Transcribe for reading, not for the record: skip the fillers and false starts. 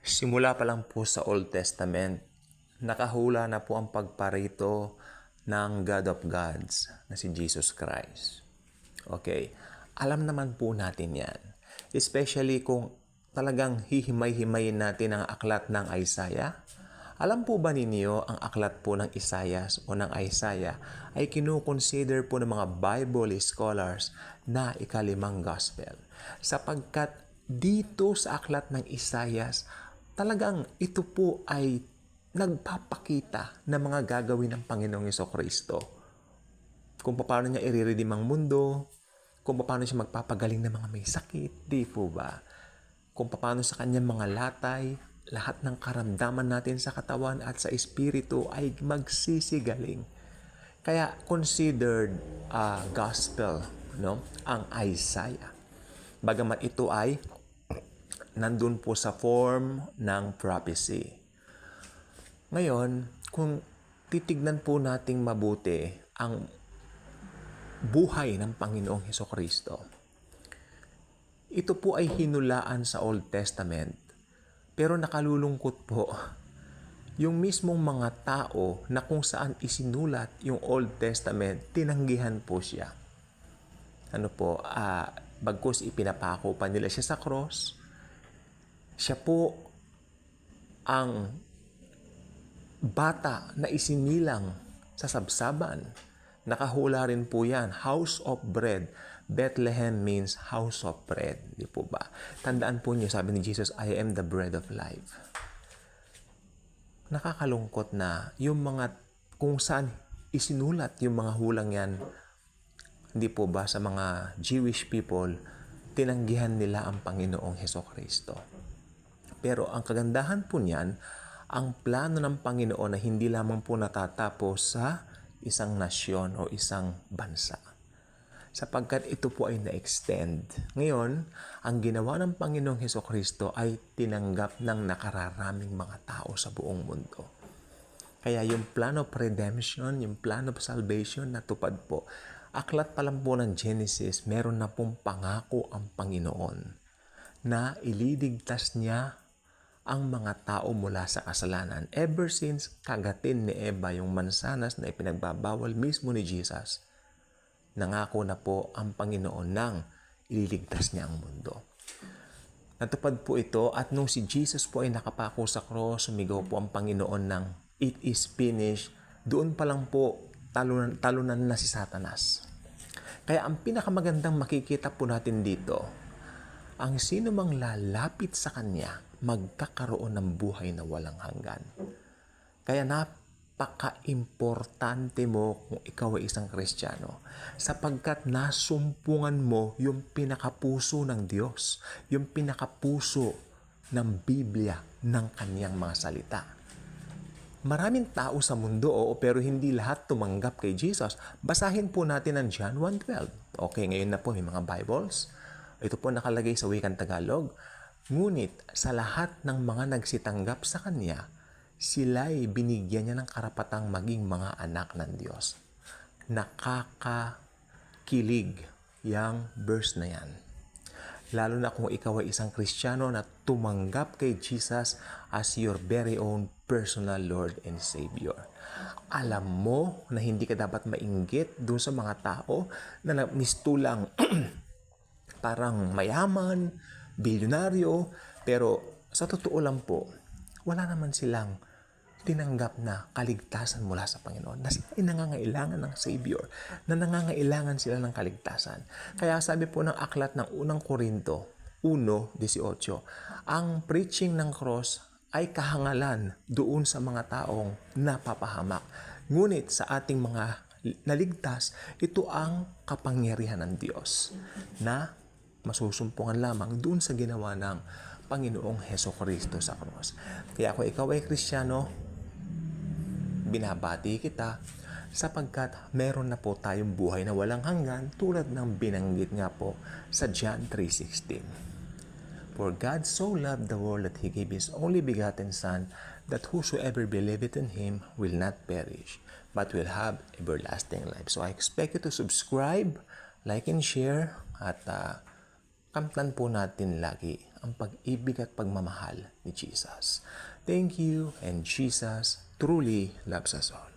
Simula pa lang po sa Old Testament, nakahula na po ang pagparito ng God of Gods na si Jesus Christ. Okay, alam naman po natin yan. Especially kung talagang hihimay-himayin natin ang aklat ng Isaiah. Alam po ba ninyo ang aklat po ng Isaias o ng Isaiah ay kinukonsider po ng mga Bible scholars na ikalimang gospel. Sapagkat dito sa aklat ng Isaias, talagang ito po ay nagpapakita ng mga gagawin ng Panginoong Jesucristo. Kung paano niya i-redeem ang mundo, kung paano siya magpapagaling ng mga may sakit, di po ba? Kung paano sa kanyang mga latay, lahat ng karamdaman natin sa katawan at sa espiritu ay magsisigaling. Kaya considered gospel, no? Ang Isaiah. Bagamat ito ay nandun po sa form ng prophecy. Ngayon, kung titignan po nating mabuti ang buhay ng Panginoong Hesukristo, ito po ay hinulaan sa Old Testament, pero nakalulungkot po yung mismong mga tao na kung saan isinulat yung Old Testament, tinanggihan po siya. Bagkus ipinapako pa nila siya sa cross, siya po ang bata na isinilang sa sabsaban. Nakahula rin po yan, House of Bread. Bethlehem means house of bread. Di po ba? Tandaan po niyo, sabi ni Jesus, I am the bread of life. Nakakalungkot na yung mga kung saan isinulat yung mga hulang yan, hindi po ba sa mga Jewish people, tinanggihan nila ang Panginoong Hesukristo. Pero ang kagandahan po niyan, ang plano ng Panginoon na hindi lamang po natatapos sa isang nasyon o isang bansa. Sapagkat ito po ay na-extend. Ngayon, ang ginawa ng Panginoong Hesukristo ay tinanggap ng nakararaming mga tao sa buong mundo. Kaya yung plan of redemption, yung plan of salvation, natupad po. Aklat pa lang po ng Genesis, meron na pong pangako ang Panginoon na ililigtas niya ang mga tao mula sa kasalanan. Ever since kagatin ni Eva yung mansanas na ipinagbabawal mismo ni Jesus, nangako na po ang Panginoon nang ililigtas niya ang mundo. Natupad po ito at nung si Jesus po ay nakapako sa cross, sumigaw po ang Panginoon ng it is finished, doon pa lang po talunan na si Satanas. Kaya ang pinakamagandang makikita po natin dito, ang sino mang lalapit sa Kanya, magkakaroon ng buhay na walang hanggan. Kaya napaka-importante mo kung ikaw ay isang Kristiyano, sapagkat nasumpungan mo yung pinakapuso ng Diyos, yung pinakapuso ng Biblia, ng Kanyang mga salita. Maraming tao sa mundo, pero hindi lahat tumanggap kay Jesus. Basahin po natin ang John 1:12. Okay, ngayon na po may mga Bibles. Ito po nakalagay sa wikang Tagalog. Ngunit sa lahat ng mga nagsitanggap sa Kanya, sila'y binigyan niya ng karapatang maging mga anak ng Diyos. Nakakakilig yang verse na yan. Lalo na kung ikaw ay isang Kristiyano na tumanggap kay Jesus as your very own personal Lord and Savior. Alam mo na hindi ka dapat mainggit doon sa mga tao na mistulang parang mayaman, bilyonaryo, pero sa totoo lang po, wala naman silang tinanggap na kaligtasan mula sa Panginoon. Na sila ay nangangailangan ng Savior, na nangangailangan sila ng kaligtasan. Kaya sabi po ng aklat ng unang Korinto 1:18, ang preaching ng cross ay kahangalan doon sa mga taong napapahamak. Ngunit sa ating mga naligtas, ito ang kapangyarihan ng Diyos na masusumpungan lamang doon sa ginawa ng Panginoong Hesukristo sa cross. Kaya kung ikaw ay Kristiyano, binabati kita sapagkat meron na po tayong buhay na walang hanggan tulad ng binanggit nga po sa John 3:16. For God so loved the world that He gave His only begotten Son, that whosoever believeth in Him will not perish, but will have everlasting life. So I expect you to subscribe, like and share, at kamtan po natin lagi ang pag-ibig at pagmamahal ni Jesus. Thank you, and Jesus truly loves us all.